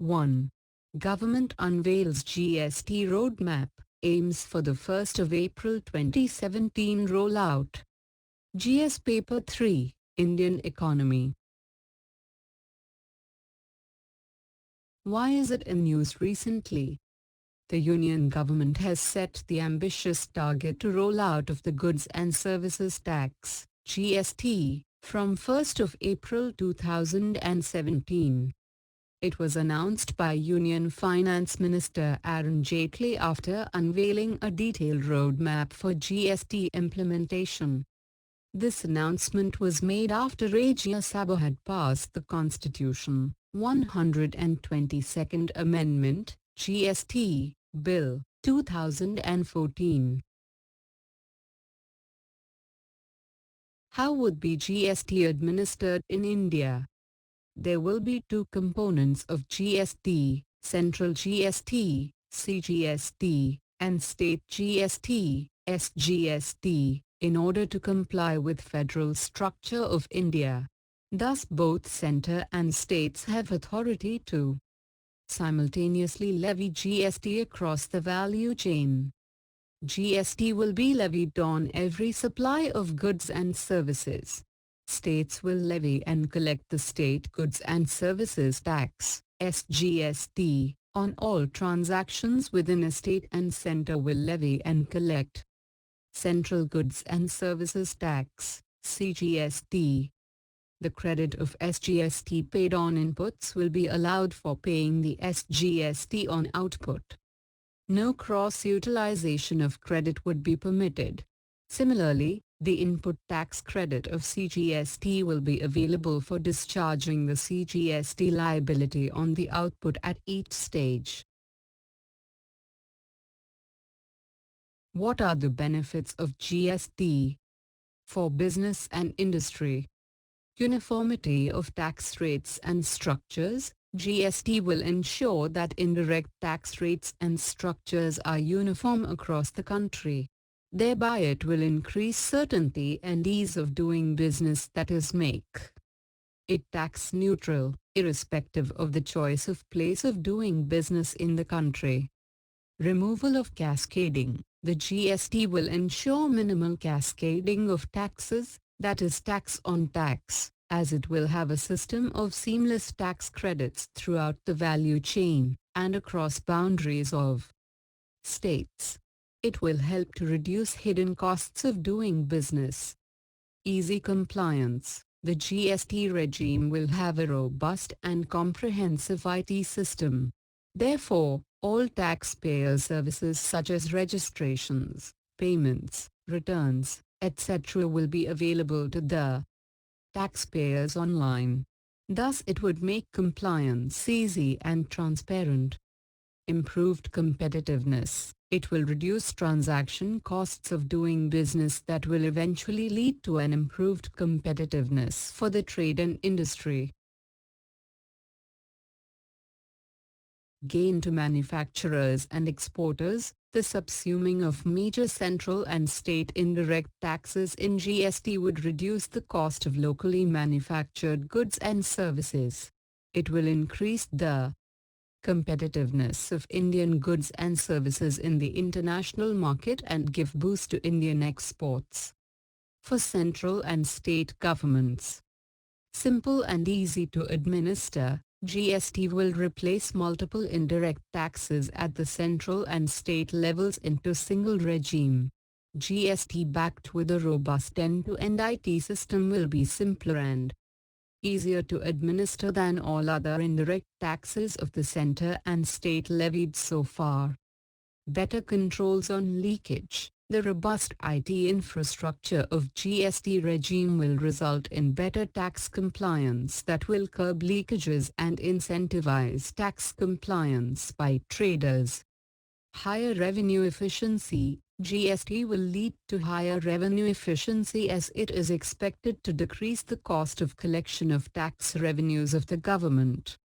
1. Government unveils GST roadmap, aims for the 1st of April 2017 rollout. GS Paper 3, Indian Economy. Why is it in news recently? The Union government has set the ambitious target to roll out of the Goods and Services Tax, GST, from 1st of April 2017. It was announced by Union Finance Minister Arun Jaitley after unveiling a detailed roadmap for GST implementation. This announcement was made after Rajya Sabha had passed the Constitution 122nd Amendment, GST, Bill, 2014. How would be GST administered in India? There will be two components of GST, Central GST, CGST, and State GST, SGST, in order to comply with federal structure of India. Thus both centre and states have authority to simultaneously levy GST across the value chain. GST will be levied on every supply of goods and services. States will levy and collect the State Goods and Services Tax, SGST, on all transactions within a state, and centre will levy and collect Central Goods and Services Tax, CGST. The credit of SGST paid on inputs will be allowed for paying the SGST on output. No cross-utilization of credit would be permitted. Similarly, the input tax credit of CGST will be available for discharging the CGST liability on the output at each stage. What are the benefits of GST? For business and industry. Uniformity of tax rates and structures. GST will ensure that indirect tax rates and structures are uniform across the country. Thereby it will increase certainty and ease of doing business, that is, make it tax neutral, irrespective of the choice of place of doing business in the country. Removal of cascading. The GST will ensure minimal cascading of taxes, that is, tax on tax, as it will have a system of seamless tax credits throughout the value chain and across boundaries of states. It will help to reduce hidden costs of doing business. Easy compliance. The GST regime will have a robust and comprehensive IT system. Therefore, all taxpayer services such as registrations, payments, returns, etc. will be available to the taxpayers online. Thus it would make compliance easy and transparent. Improved competitiveness. It will reduce transaction costs of doing business, that will eventually lead to an improved competitiveness for the trade and industry. Gain to manufacturers and exporters. The subsuming of major central and state indirect taxes in GST would reduce the cost of locally manufactured goods and services. It will increase the competitiveness of Indian goods and services in the international market and give boost to Indian exports. For central and state governments. Simple and easy to administer. GST will replace multiple indirect taxes at the central and state levels into single regime. GST backed with a robust end-to-end IT system will be simpler and easier to administer than all other indirect taxes of the centre and state levied so far. Better controls on leakage. The robust IT infrastructure of GST regime will result in better tax compliance that will curb leakages and incentivize tax compliance by traders. Higher revenue efficiency. GST will lead to higher revenue efficiency as it is expected to decrease the cost of collection of tax revenues of the government.